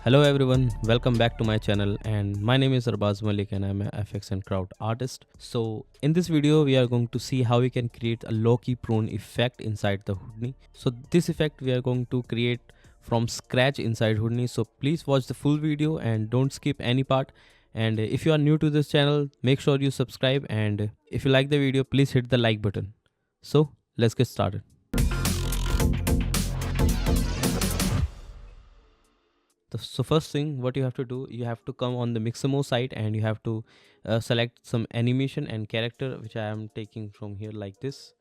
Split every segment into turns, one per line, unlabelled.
Hello everyone, welcome back to my channel, and my name is Arbaz Malik and I'm a FX and crowd artist. So in this video we are going to see how we can create a Loki Prune effect inside the Houdini. So this effect we are going to create from scratch inside Houdini, so please watch the full video and don't skip any part. And if you are new to this channel, make sure you subscribe, and if you like the video, please hit the like button. So let's get started. So first thing what you have to do, you have to come on the Mixamo site and you have to select some animation and character, which I am taking from here like this.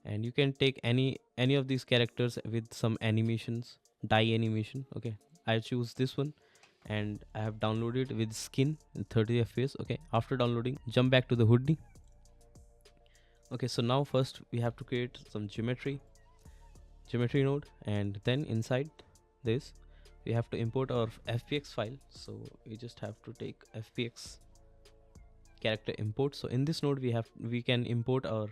And you can take any of these characters with some animations, dye animation. Okay, I choose this one and I have downloaded with skin in 30 fps. Okay, after downloading, jump back to the Houdini. Okay, so now first we have to create some geometry node, and then inside this we have to import our fpx file. So we just have to take fpx character import. So in this node we can import our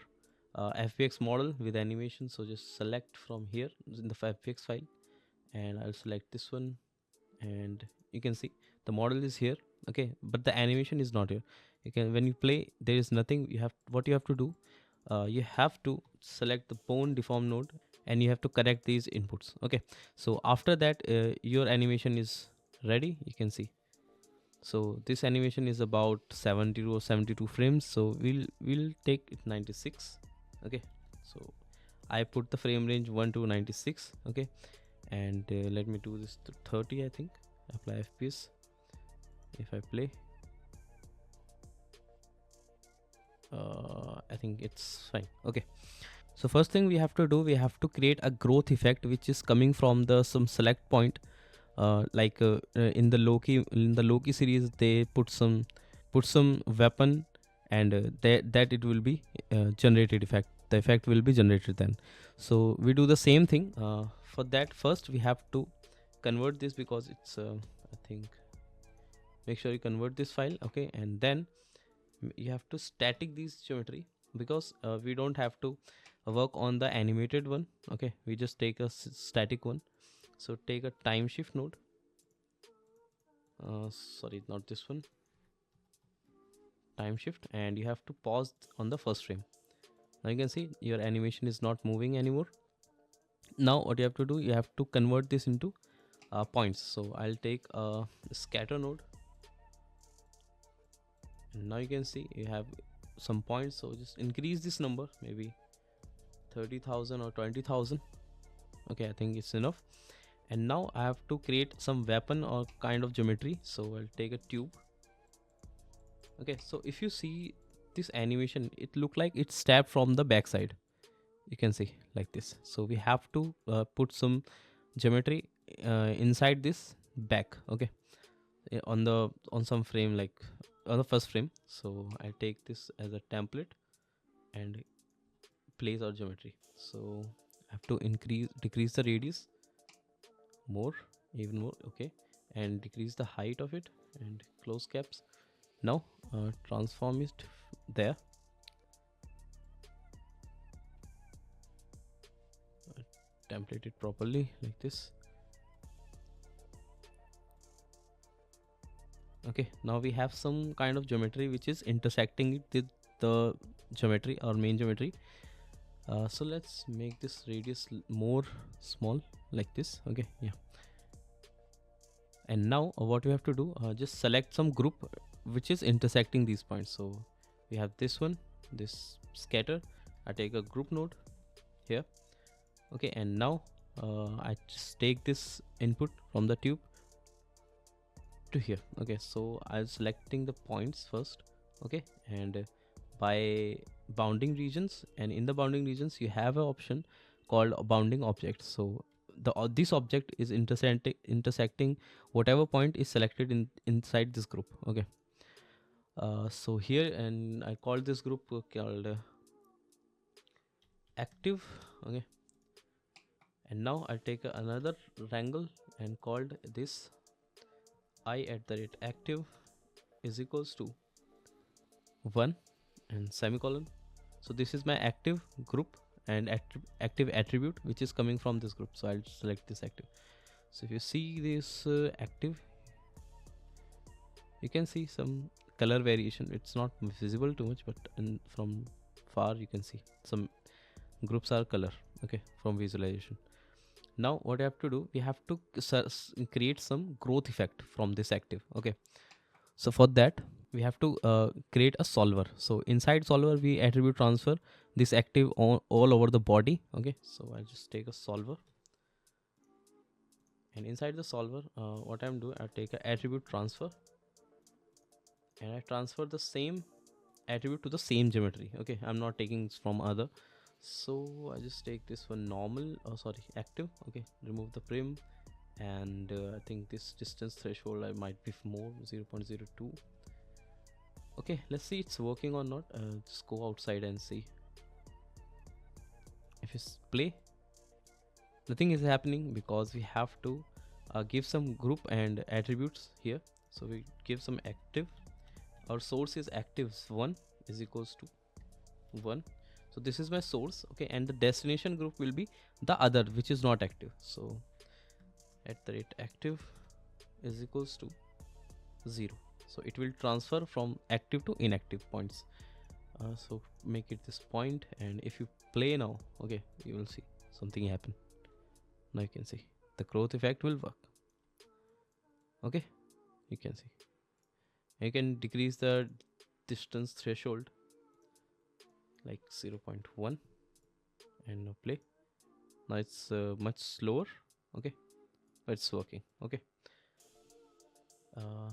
fpx model with animation. So just select from here in the fpx file and I'll select this one, and you can see the model is here. Okay, but the animation is not here. You can, when you play, there is nothing. What you have to do, you have to select the bone deform node and you have to correct these inputs. Okay, so after that your animation is ready. You can see, so this animation is about 70 or 72 frames, so we'll take it 96. Okay, so I put the frame range 1 to 96. Okay, and let me do this to 30. I think apply fps. If I play, I think it's fine. Okay, so first thing we have to do, we have to create a growth effect which is coming from the some select point. In the Loki series, they put some weapon, and that it will be generated effect. The effect will be generated then. So we do the same thing. For that, first we have to convert this, because it's I think, make sure you convert this file. Okay, and then you have to static these geometry, because we don't have to work on the animated one. Okay, we just take a static one. So take a time shift node, sorry, not this one, time shift, and you have to pause on the first frame. Now you can see your animation is not moving anymore. Now what you have to do, you have to convert this into points. So I'll take a scatter node, and now you can see you have some points. So just increase this number, maybe 30,000 or 20,000. Okay, I think it's enough. And now I have to create some weapon or kind of geometry. So I'll take a tube. Okay, so if you see this animation, it look like it's stabbed from the back side. You can see like this. So we have to put some geometry inside this back. Okay, on some frame, like on the first frame. So I take this as a template and place our geometry. So I have to decrease the radius more, even more. Okay, and decrease the height of it and close caps. Now transform it there. Template it properly like this. Okay, now we have some kind of geometry which is intersecting it with the geometry, our main geometry. So let's make this radius more small like this. Okay, yeah. And now what we have to do, just select some group which is intersecting these points. So we have this one, this scatter. I take a group node here. Okay, and now I just take this input from the tube to here. Okay, so I'm selecting the points first. Okay, and by bounding regions, and in the bounding regions you have an option called a bounding object. So this object is intersecting whatever point is selected inside this group. Okay, so here, and I call this group called active. Okay, and now I take another wrangle and called this I@active is equals to 1 and semicolon. So this is my active group and active attribute which is coming from this group. So I'll select this active. So if you see this active, you can see some color variation. It's not visible too much, but from far you can see some groups are color, okay, from visualization. Now what you have to do, we have to create some growth effect from this active, okay. So for that we have to create a solver. So inside solver we attribute transfer this active all over the body, okay. So I just take a solver, and inside the solver what I'm doing, I take a attribute transfer, and I transfer the same attribute to the same geometry, okay. I'm not taking from other. So I just take this one normal, oh sorry, active, okay, remove the prim, and I think this distance threshold I might be more 0.02. okay, let's see it's working or not. Just go outside and see. If you play, nothing is happening because we have to give some group and attributes here. So we give some active, our source is actives 1 is equals to 1. So this is my source, okay, and the destination group will be the other which is not active. So at the rate active is equals to 0. So it will transfer from active to inactive points. So make it this point, and if you play now, okay, you will see something happen. Now you can see the growth effect will work, okay. You can see you can decrease the distance threshold like 0.1, and now play. Now it's much slower, okay, but it's working, okay. uh,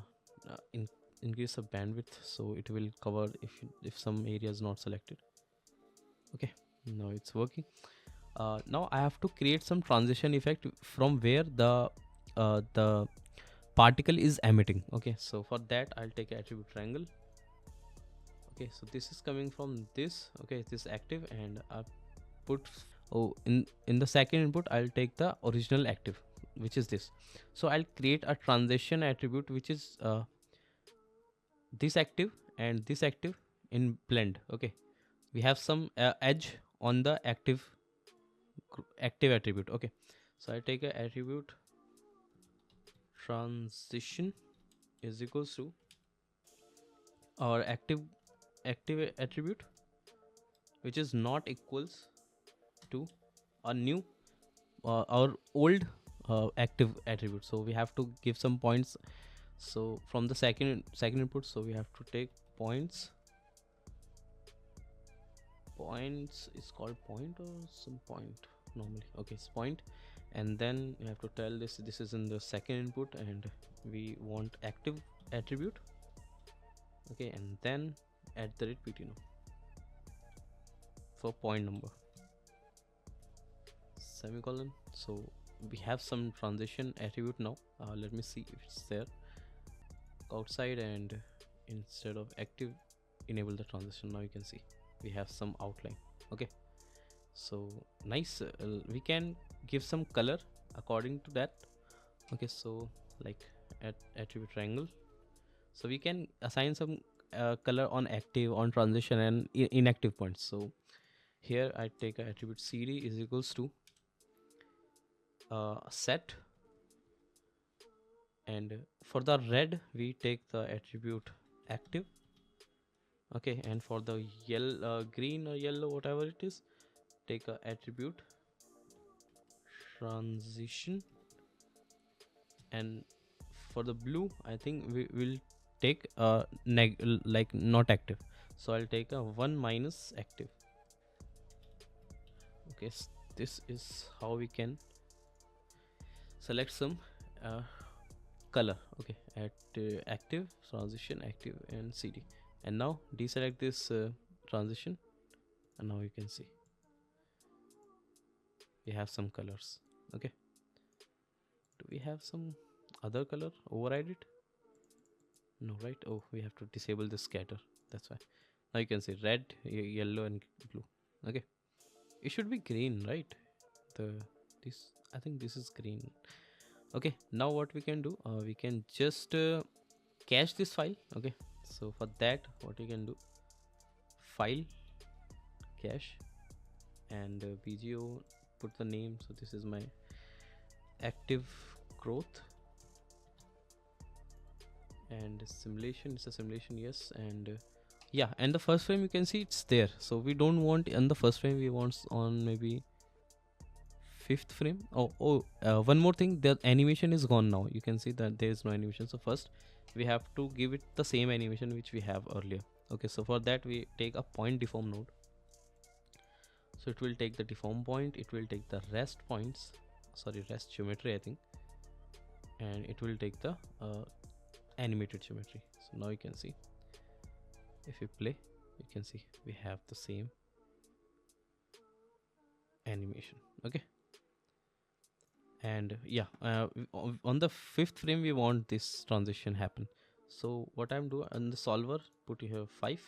Increase the bandwidth so it will cover if some area is not selected, okay. Now it's working. Now I have to create some transition effect from where the particle is emitting, okay. So for that I'll take attribute triangle, okay. So this is coming from this, okay, this active, and I put, oh, in the second input I'll take the original active which is this. So I'll create a transition attribute which is this active and this active in blend, okay. We have some edge on the active attribute, okay. So I take a attribute transition is equals to our active attribute which is not equals to a new our old active attribute. So we have to give some points. So from the second input, so we have to take points is called point or some point normally, okay, it's point. And then you have to tell this is in the second input, and we want active attribute, okay, and then at the rate pt for point number semicolon. So we have some transition attribute now. Let me see if it's there. Outside, and instead of active enable the transition. Now you can see we have some outline, okay. So nice. We can give some color according to that, okay. So like at attribute triangle, so we can assign some color on active, on transition, and inactive points. So here I take a attribute cd is equals to set, and for the red we take the attribute active, okay. And for the yellow, green or yellow, whatever it is, take a attribute transition. And for the blue I think we will take like not active, so I'll take a 1 minus active, okay. This is how we can select some color, okay, at active, transition, active, and cd. And now deselect this transition, and now you can see we have some colors, okay. Do we have some other color? Override it? No, right? Oh, we have to disable the scatter, that's why. Now you can see red, yellow, and blue, okay. It should be green, right? This, I think this is green, okay. Now what we can do, we can just cache this file, okay. So for that what you can do, file, cache, and bgo, put the name. So this is my active growth, And simulation is a simulation, yes. And yeah, and the first frame you can see it's there, so we don't want on the first frame, we want on maybe fifth frame. One more thing, the animation is gone now. You can see that there is no animation, so first we have to give it the same animation which we have earlier. Okay, so for that we take a point deform node. So it will take the deform point, it will take the rest points, sorry, rest geometry I think, and it will take the animated geometry. So now you can see, if you play, you can see we have the same animation. Okay, and yeah, on the fifth frame we want this transition happen. So what I'm doing on the solver, put here 5.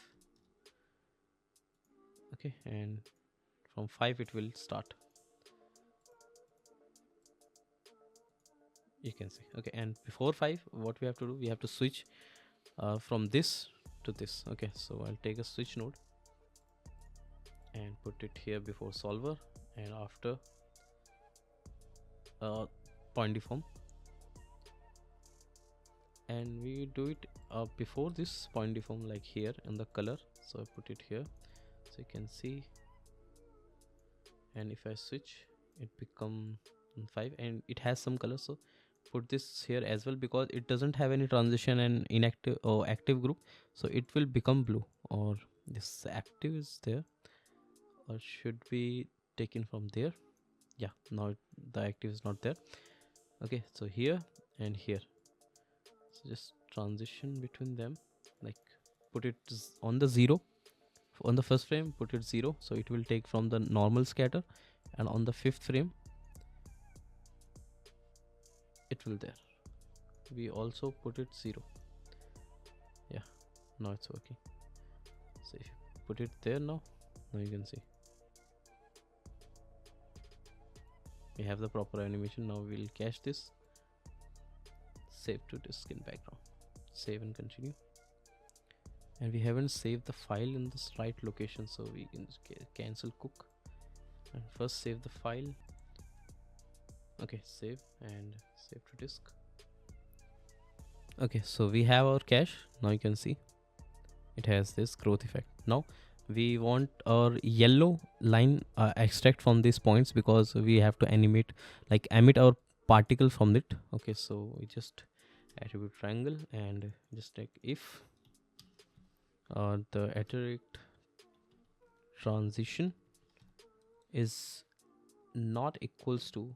Okay, and from 5 it will start, you can see. Okay, and before 5 what we have to do, we have to switch from this to this. Okay, so I'll take a switch node and put it here before solver, and after point deform, and we do it before this point deform, like here in the color. So I put it here, so you can see, and if I switch it become 5, and it has some color, so put this here as well, because it doesn't have any transition and inactive or active group, so it will become blue. Or this active is there, or should be taken from there. Yeah, now the active is not there. Okay, so here and here, so just transition between them, like put it on the 0. On the first frame put it 0, so it will take from the normal scatter, and on the fifth frame it will there, we also put it 0. Yeah, now it's working. So if you put it there, now you can see we have the proper animation. Now we'll cache this, save to disk in background, save and continue. And we haven't saved the file in this right location, so we can cancel cook and first save the file. Okay, save and save to disk. Okay, so we have our cache. Now you can see it has this growth effect. Now we want our yellow line extract from these points, because we have to animate, like emit our particle from it. Okay, so we just attribute triangle and just take if the iterate transition is not equals to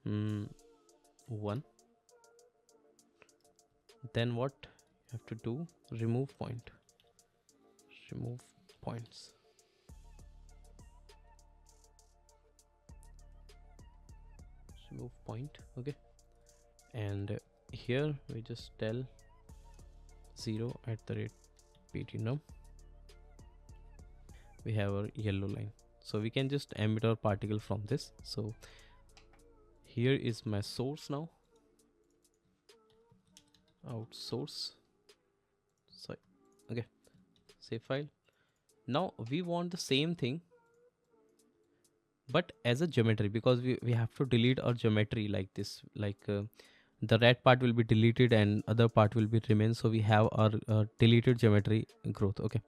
1, then what you have to do, remove points. Remove point. Okay, and here we just tell 0 @pt_num. We have our yellow line, so we can just emit our particle from this. So here is my source now, outsource. Sorry. Okay, save file. Now we want the same thing, but as a geometry, because we have to delete our geometry like this, like the red part will be deleted and other part will be remain, so we have our deleted geometry growth. Okay,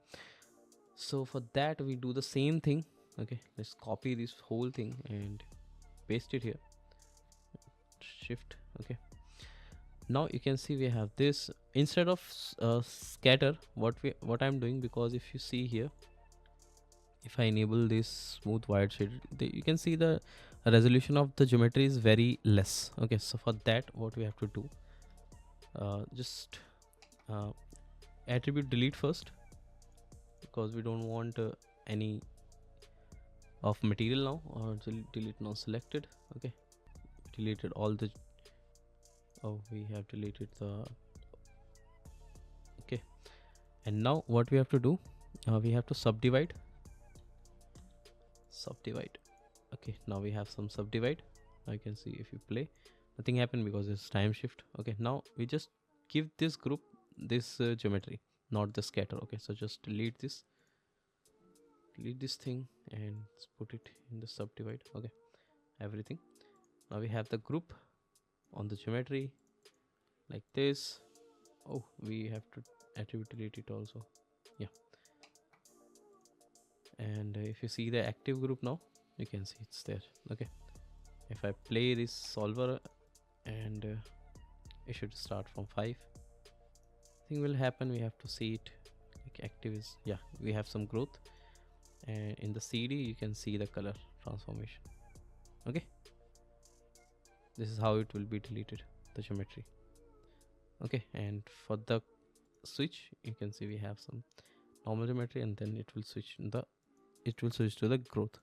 so for that we do the same thing. Okay, let's copy this whole thing and paste it here, shift. Okay, now you can see we have this instead of scatter. What I'm doing, because if you see here, if I enable this smooth wide shade, you can see the resolution of the geometry is very less. Okay, so for that what we have to do, just attribute delete first, because we don't want any of material now, or delete now selected. Okay, deleted all the, we have deleted the, okay. And now what we have to do, we have to subdivide. Okay, now we have some subdivide. Now you can see if you play, nothing happened because it's time shift. Okay, now we just give this group this geometry, not the scatter. Okay, so just delete this thing and put it in the subdivide. Okay, everything. Now we have the group on the geometry, like this. Oh, we have to attribute delete it also. Yeah. And if you see the active group now, you can see it's there. Okay, if I play this solver, and it should start from 5, thing will happen. We have to see it like active is, yeah, we have some growth, and in the CD you can see the color transformation. Okay, this is how it will be deleted, the geometry. Okay, and for the switch you can see we have some normal geometry, and then it will switch to the growth.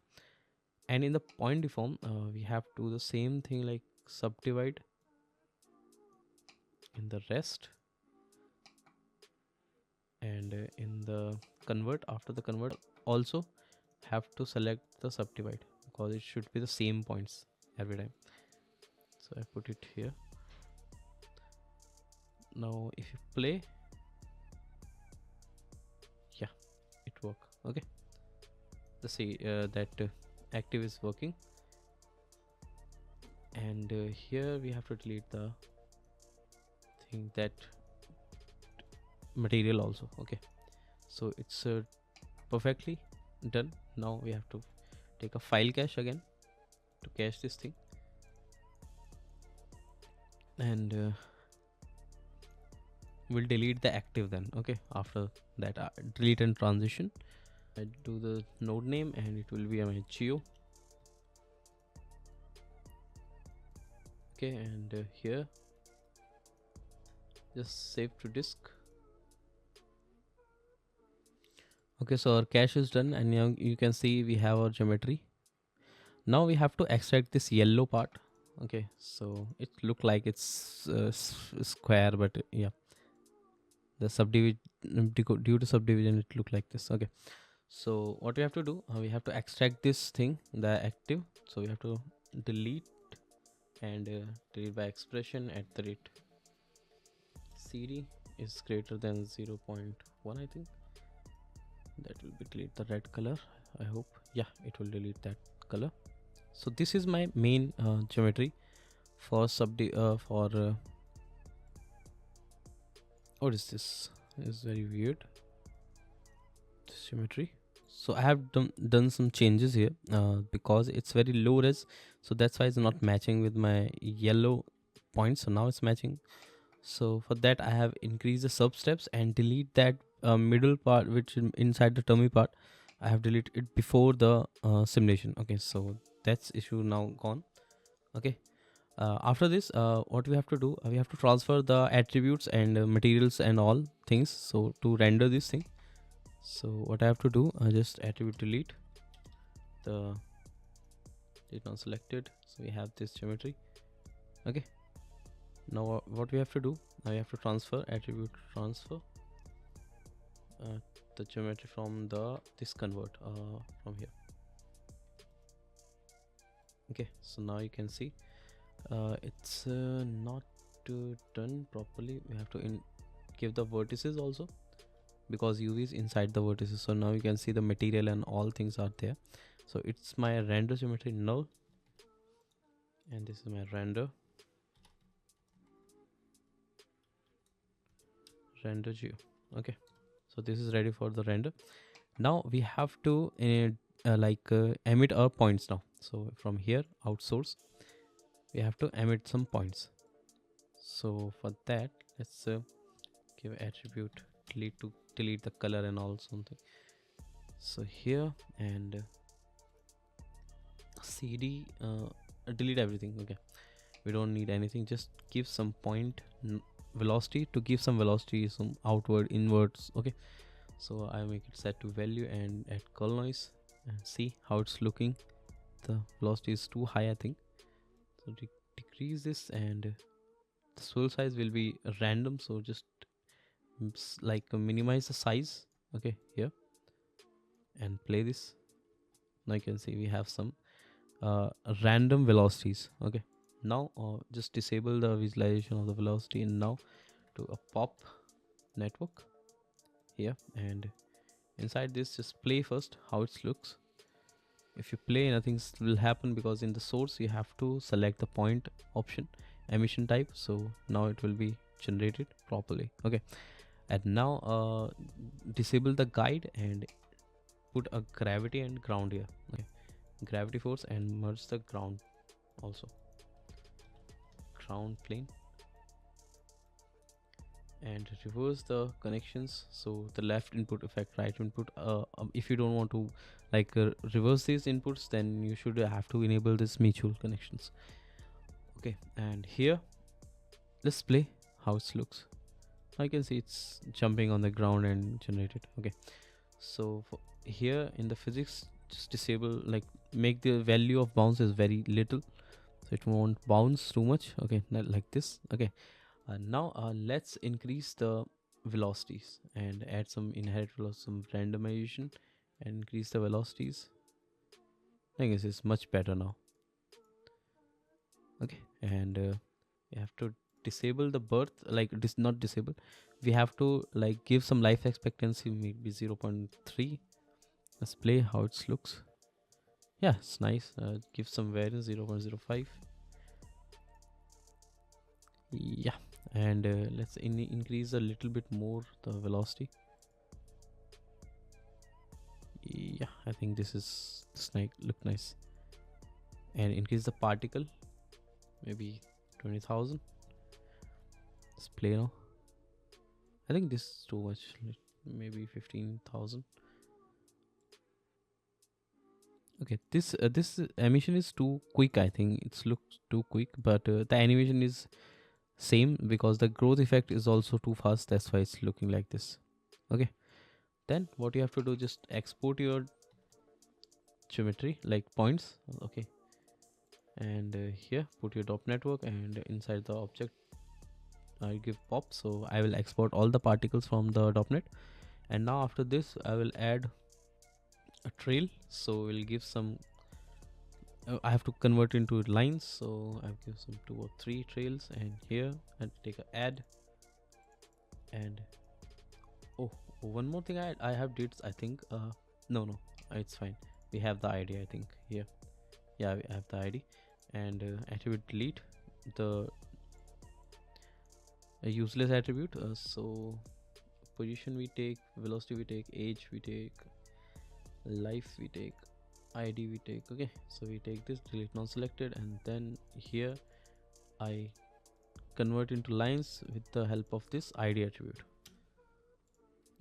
And in the point deform, we have to do the same thing, like subdivide in the rest, and in the convert, after the convert also have to select the subdivide, because it should be the same points every time. So I put it here. Now if you play, yeah, it work. Okay, the see that active is working. And here we have to delete the thing, that material also. Okay, so it's perfectly done. Now we have to take a file cache again to cache this thing, and we'll delete the active then. Okay, after that, delete and transition, I do the node name, and it will be my geo. Okay, and here just save to disk. Okay, so our cache is done, and now you can see we have our geometry. Now we have to extract this yellow part. Okay, so it look like it's square, but yeah, the subdivision, due to subdivision, it look like this. Okay, so what we have to do, we have to extract this thing, the active. So we have to delete, and delete by expression at the rate cd is greater than 0.1. I think that will be delete the red color. I hope, yeah, it will delete that color. So this is my main geometry for what is this? It's very weird, this geometry. So I have done some changes here because it's very low res, so that's why it's not matching with my yellow points. So now it's matching. So for that I have increased the sub steps and delete that middle part, which is inside the tummy part. I have deleted it before the simulation. Okay, so that's issue now gone. Okay, after this, what we have to do, we have to transfer the attributes and materials and all things, so to render this thing. So what I have to do, just attribute delete, the did not selected, so we have this geometry. Okay, now what we have to do, we have to transfer attribute transfer the geometry from this convert from here. Okay, so now you can see it's not done properly. We have to give the vertices also, because UV is inside the vertices. So now you can see the material and all things are there. So it's my render geometry null, and this is my render geo. Okay, so this is ready for the render. Now we have to emit our points now. So from here, outsource, we have to emit some points. So for that, let's give attribute delete to delete the color and all something. So here, and cd delete everything. Okay, we don't need anything, just give some point velocity, to give some velocity, some outward inwards. Okay, so I make it set to value and add curl noise, and see how it's looking. The velocity is too high, I think, so decrease this, and the swirl size will be random, so just minimize the size. Okay, here, and play this. Now you can see we have some random velocities. Okay, now just disable the visualization of the velocity, and now to a pop network here, and inside this just play first how it looks. If you play, nothing will happen, because in the source you have to select the point option, emission type. So now it will be generate it properly. Okay, and now disable the guide and put a gravity and ground here. Okay, gravity force and merge the ground also, ground plane, and reverse the connections. So the left input affect right input. If you don't want to like reverse these inputs, then you should have to enable this mutual connections. Okay, and here let's play how it looks. I can see it's jumping on the ground and generated. Okay, so here in the physics, just disable, like make the value of bounce is very little, so it won't bounce too much. Okay, not like this. Okay, now let's increase the velocities and add some inherent velocity, some randomization, and increase the velocities. I guess it's much better now. Okay, and you have to disable the birth, like this, not disable, we have to like give some life expectancy, maybe 0.3. Let's play how it looks. Yeah, it's nice. Give some variance 0.05. Yeah, and let's increase a little bit more the velocity. Yeah, I think this look nice. And increase the particle, maybe 20,000. Let's play now. I think this is too much, maybe 15,000. Okay, this animation is too quick. I think it's looks too quick, but the animation is same because the growth effect is also too fast. That's why it's looking like this. Okay, then what you have to do, just export your geometry like points. Okay, and here put your dot network, and inside the object I give pop, so I will export all the particles from the .NET. And now after this I will add a trail, so we'll give some I have to convert into lines, so I'll give some 2 or 3 trails, and here and take a add. And oh, one more thing I have did, I think no, it's fine, we have the ID, I think. Here, yeah, we have the ID. And attribute delete the a useless attribute. So position we take, velocity we take, age we take, life we take, ID we take. Okay, so we take this, delete non-selected, and then here I convert into lines with the help of this ID attribute.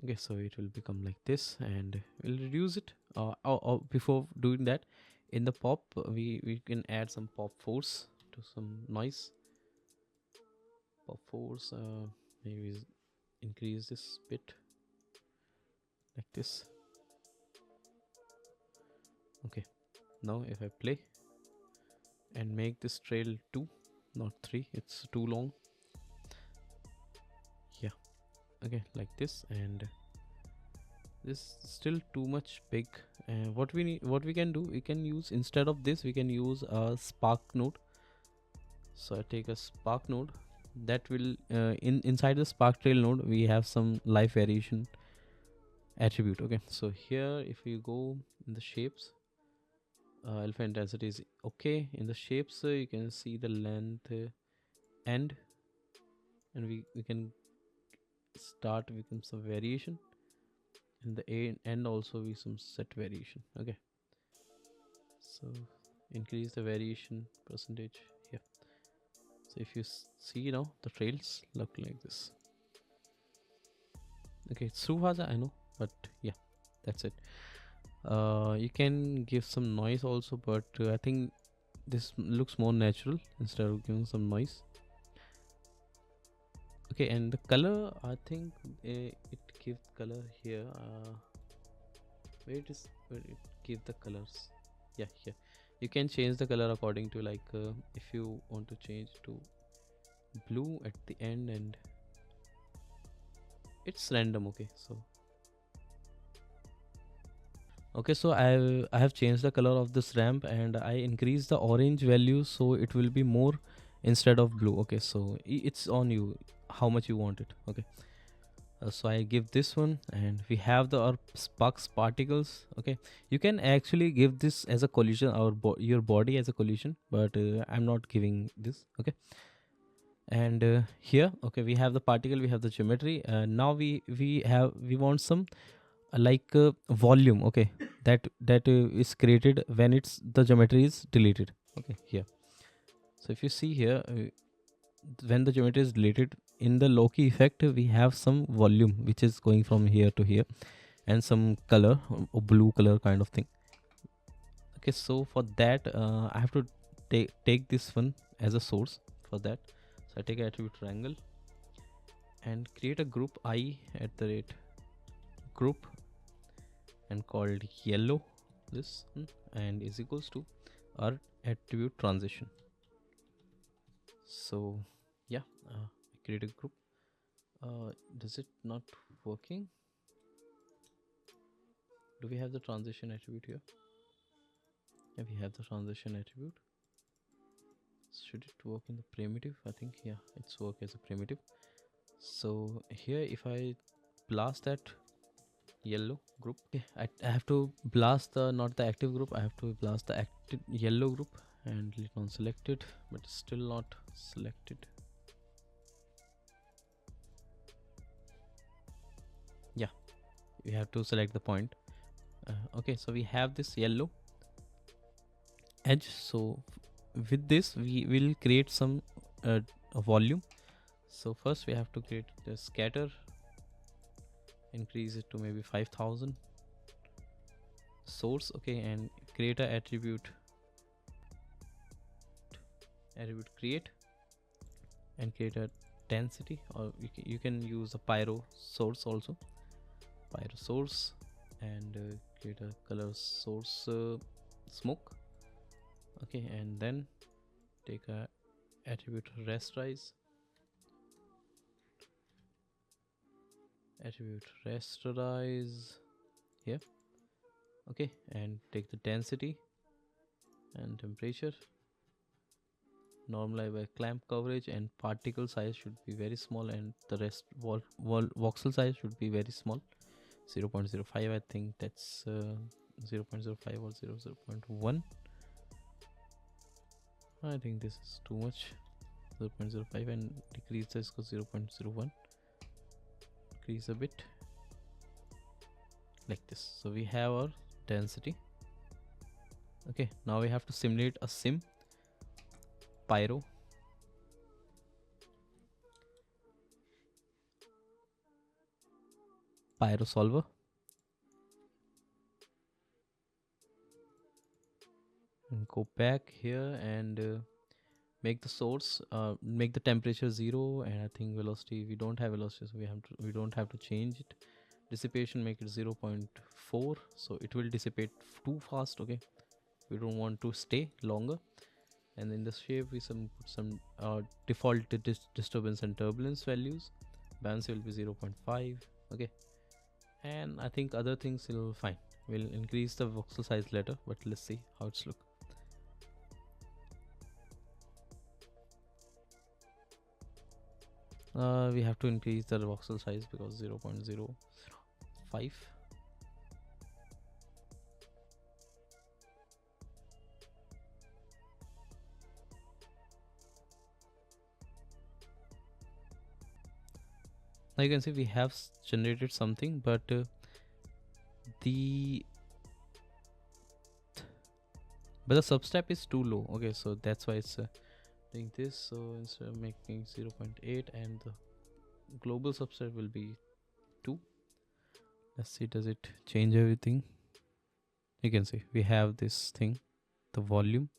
Okay, so it will become like this, and we'll reduce it. Before doing that, in the pop we can add some pop force to some noise. Pop force, maybe increase this bit like this. Okay, now if I play and make this trail 2, not 3, it's too long. Yeah, okay, like this. And this is still too much big. What we can do, we can use, instead of this we can use a spark node. So I take a spark node that will inside the spark trail node we have some life variation attribute. Okay, so here if you go in the shapes, alpha intensity is okay. In the shapes you can see the length end, and we can start with some variation, and the end also with some set variation. Okay, so increase the variation percentage here. So if you see now, the trails look like this. Okay, it's too fast, I know, but yeah, that's it. You can give some noise also, but I think this looks more natural instead of giving some noise. Okay, and the color, I think it gives color here. Where it give the colors? Yeah, here you can change the color according to like if you want to change to blue at the end, and it's random. Okay, so I have changed the color of this ramp, and I increase the orange value so it will be more instead of blue. Okay, so it's on you how much you want it. Okay, so I give this one, and we have the our sparks particles. Okay, you can actually give this as a collision, your body as a collision, but I'm not giving this. Okay, And here, okay, we have the particle, we have the geometry. Now we want some volume, okay, that is created when it's the geometry is deleted. Okay, here. So if you see here, when the geometry is deleted in the Loki effect, we have some volume which is going from here to here, and some color, or blue color kind of thing. Okay, so for that I have to take this one as a source. For that, so I take attribute triangle and create a group I at the rate group and called yellow, this and is equals to our attribute transition. So yeah, create a group. Does it not working? Do we have the transition attribute here? Yeah, we have the transition attribute. Should it work in the primitive? I think yeah, it's work as a primitive. So here if I blast that yellow group, okay, I have to blast the not the active group, I have to blast the active yellow group and click on selected, but it's still not selected. Yeah, we have to select the point. Okay, so we have this yellow edge. So with this we will create some a volume. So first we have to create the scatter, increase it to maybe 5000 source, okay, and create a attribute create and create a density, or you can use a pyro source also, pyro source, and create a color source smoke, okay, and then take a attribute rasterize, here, okay, and take the density and temperature, normalize by clamp coverage, and particle size should be very small, and the rest voxel size should be very small, 0.05. I think that's 0.05 or 0.1. I think this is too much. 0.05 and decrease this to 0.01, decrease a bit like this. So we have our density. Okay, now we have to simulate a sim pyro solver, and go back here and make the source, make the temperature 0, and I think velocity, we don't have velocity, so we don't have to change it. Dissipation, make it 0.4, so it will dissipate too fast, okay, we don't want to stay longer. And in the shape we put some default disturbance and turbulence values. Buoyancy will be 0.5, okay, and I think other things will fine. We'll increase the voxel size later, but let's see how it's look. We have to increase the voxel size because 0.05. Now you can see we have generated something, but the substep is too low, okay, so that's why it's doing this. So instead of making 0.8, and the global substep will be 2. Let's see, does it change everything? You can see we have this thing, the volume,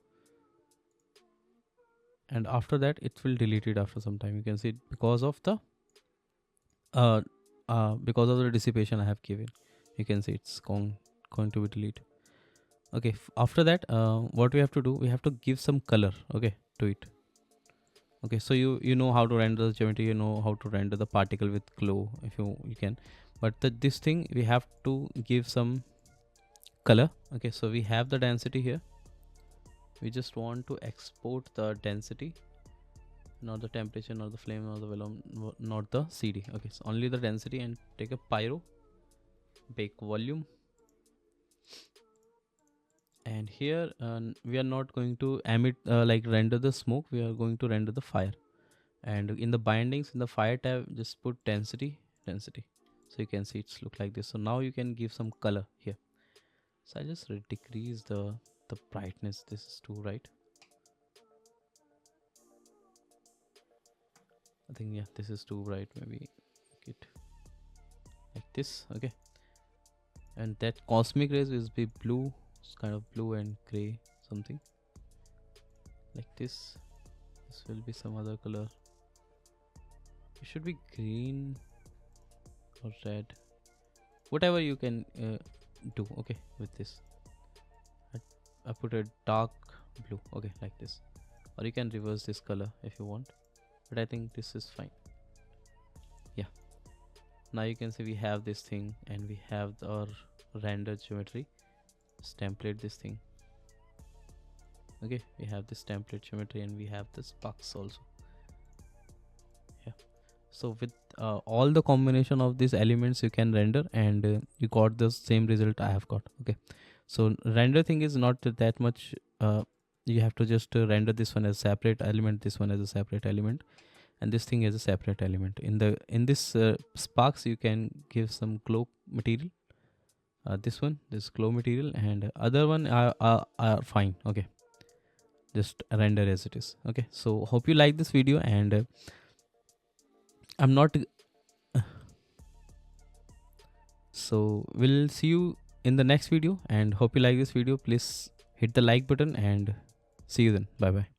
and after that it will delete it after some time. You can see it because of the dissipation I have given. You can see it's going to be deleted. Okay, after that what we have to do, we have to give some color, okay, to it. Okay, so you know how to render the geometry, you know how to render the particle with glow, if you can, but this thing we have to give some color. Okay, so we have the density here, we just want to export the density, not the temperature, not the flame, not the volume, not the CD. Okay, so only the density, and take a pyro bake volume, and here we are not going to emit render the smoke, we are going to render the fire. And in the bindings, in the fire tab, just put density, so you can see it's look like this. So now you can give some color here. So I just decrease the brightness. This is too, right? I think, yeah, this is too bright. Maybe make it like this. Okay, and that cosmic rays will be blue. It's kind of blue and gray, something like this. This will be some other color. It should be green or red, whatever you can do. Okay, with this I put a dark blue. Okay, like this. Or you can reverse this color if you want, but I think this is fine. Yeah, now you can see we have this thing, and we have our render geometry. Just template this thing. Okay, we have this template geometry, and we have the sparks also. Yeah, so with all the combination of these elements you can render, and you got the same result I have got. Okay, so render thing is not that much. You have to just render this one as separate element, this one as a separate element, and this thing as a separate element. In this sparks, you can give some glow material. This glow material, and other one are fine. Okay, just render as it is. Okay, so hope you like this video, and I'm not so we'll see you in the next video, and hope you like this video. Please hit the like button, and see you then. Bye bye.